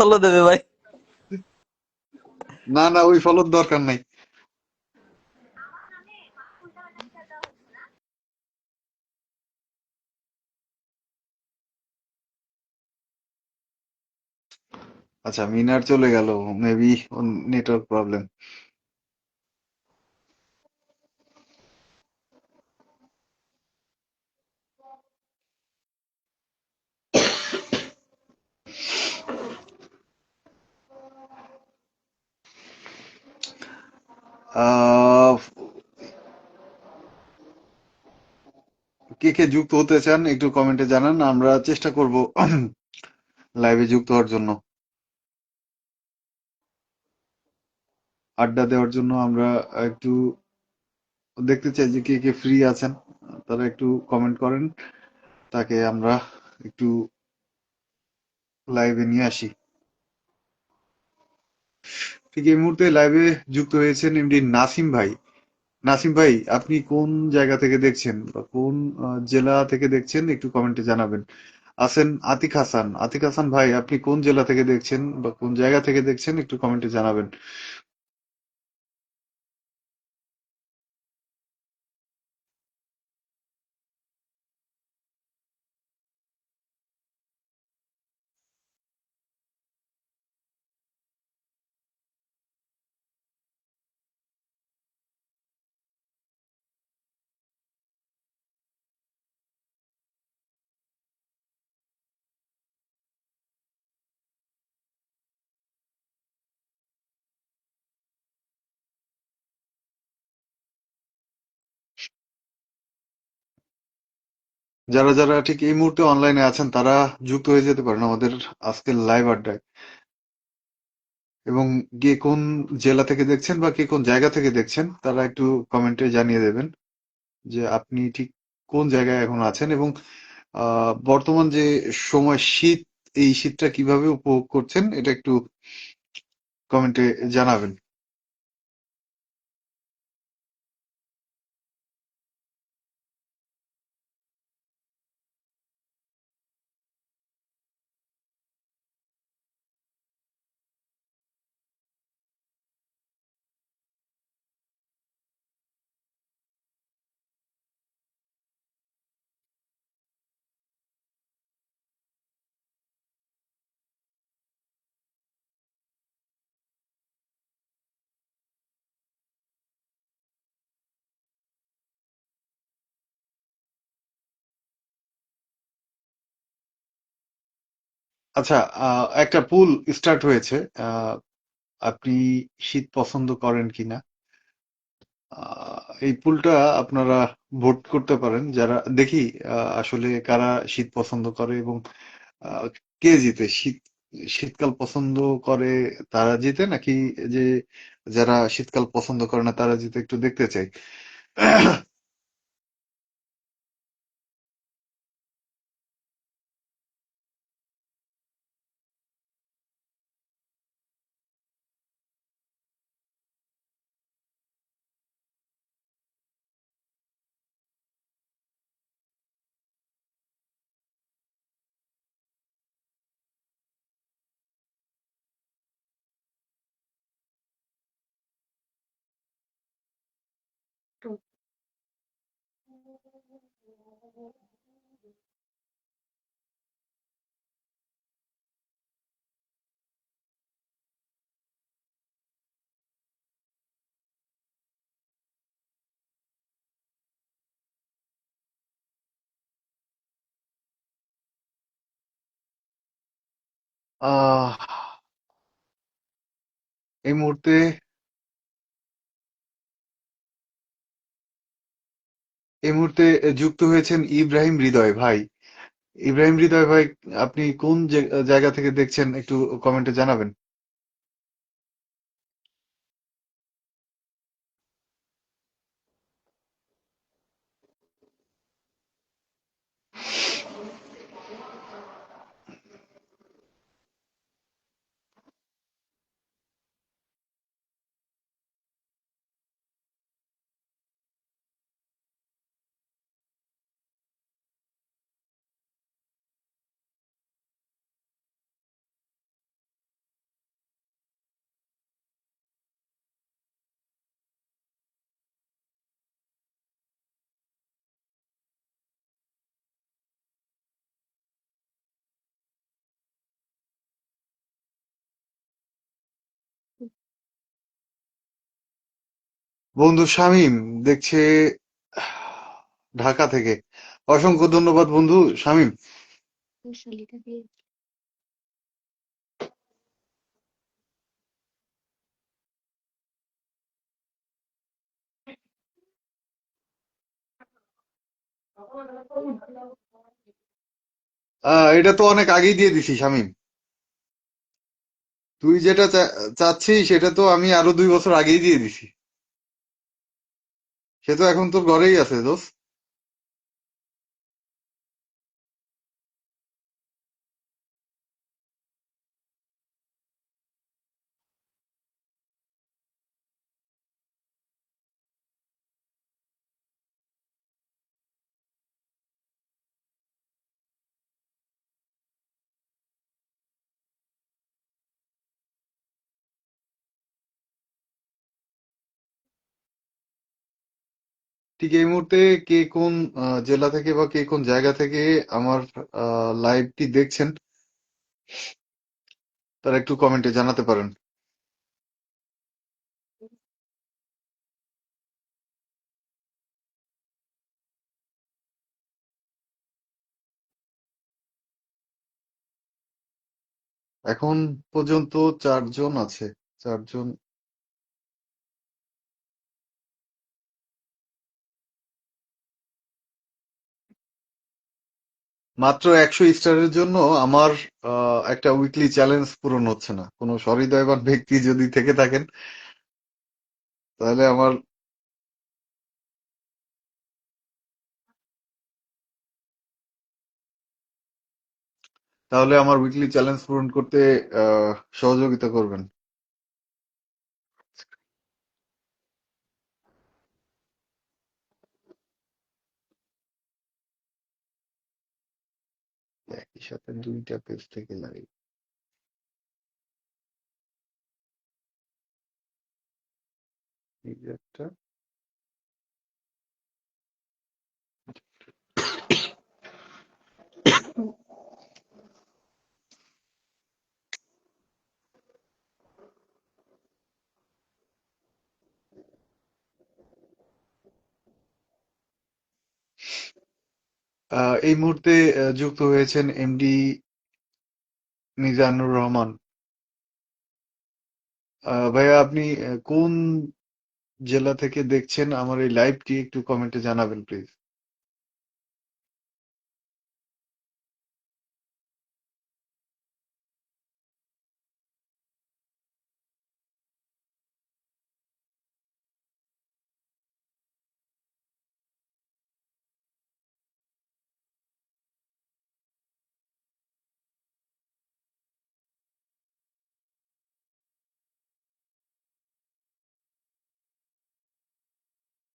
Follow দেবে ভাই। না না, ওই ফলোর দরকার নাই। আচ্ছা, মিনার চলে গেল, মেবি নেটওয়ার্ক প্রবলেম। আহ কে কে যুক্ত হতে চান একটু কমেন্টে জানান, আমরা চেষ্টা করব লাইভে যুক্ত হওয়ার জন্য, আড্ডা দেওয়ার জন্য। আমরা একটু দেখতে চাই যে কে কে ফ্রি আছেন, তারা একটু কমেন্ট করেন, তাকে আমরা একটু লাইভে নিয়ে আসি। ঠিক এই মুহূর্তে লাইভে যুক্ত হয়েছেন এমডি নাসিম ভাই। নাসিম ভাই, আপনি কোন জায়গা থেকে দেখছেন বা কোন জেলা থেকে দেখছেন একটু কমেন্টে জানাবেন। আছেন আতিক হাসান। আতিক হাসান ভাই, আপনি কোন জেলা থেকে দেখছেন বা কোন জায়গা থেকে দেখছেন একটু কমেন্টে জানাবেন। যারা যারা ঠিক এই মুহূর্তে অনলাইনে আছেন তারা যুক্ত হয়ে যেতে পারেন আমাদের আজকের লাইভ আড্ডায়, এবং কে কোন জেলা থেকে দেখছেন বা কে কোন জায়গা থেকে দেখছেন তারা একটু কমেন্টে জানিয়ে দেবেন যে আপনি ঠিক কোন জায়গায় এখন আছেন, এবং বর্তমান যে সময় শীত, এই শীতটা কিভাবে উপভোগ করছেন এটা একটু কমেন্টে জানাবেন। আচ্ছা, একটা পুল স্টার্ট হয়েছে। আহ, আপনি শীত পছন্দ করেন কিনা, এই পুলটা আপনারা ভোট করতে পারেন, যারা দেখি আসলে কারা শীত পছন্দ করে, এবং আহ, কে জিতে। শীতকাল পছন্দ করে তারা জিতে, নাকি যে যারা শীতকাল পছন্দ করে না তারা জিতে, একটু দেখতে চাই। আহ এই মুহূর্তে যুক্ত হয়েছেন ইব্রাহিম হৃদয় ভাই। ইব্রাহিম হৃদয় ভাই, আপনি কোন জায়গা থেকে দেখছেন একটু কমেন্টে জানাবেন। বন্ধু শামীম দেখছে ঢাকা থেকে। অসংখ্য ধন্যবাদ বন্ধু শামীম। এটা তো অনেক আগেই দিয়ে দিছি শামীম। তুই যেটা চাচ্ছিস সেটা তো আমি আরো 2 বছর আগেই দিয়ে দিছি। সে তো এখন তোর ঘরেই আছে দোস্ত। ঠিক এই মুহূর্তে কে কোন জেলা থেকে বা কে কোন জায়গা থেকে আমার লাইভটি দেখছেন তারা একটু কমেন্টে জানাতে পারেন। এখন পর্যন্ত 4 জন আছে। 4 জন। মাত্র 100 স্টারের জন্য আমার একটা উইকলি চ্যালেঞ্জ পূরণ হচ্ছে না। কোনো সহৃদয়বান ব্যক্তি যদি থেকে থাকেন তাহলে আমার উইকলি চ্যালেঞ্জ পূরণ করতে সহযোগিতা করবেন। একই সাথে 2টা পেজ থেকে লাইভ। এই যে একটা। এই মুহূর্তে যুক্ত হয়েছেন এমডি মিজানুর রহমান। ভাইয়া আপনি কোন জেলা থেকে দেখছেন আমার এই লাইভটি একটু কমেন্টে জানাবেন প্লিজ।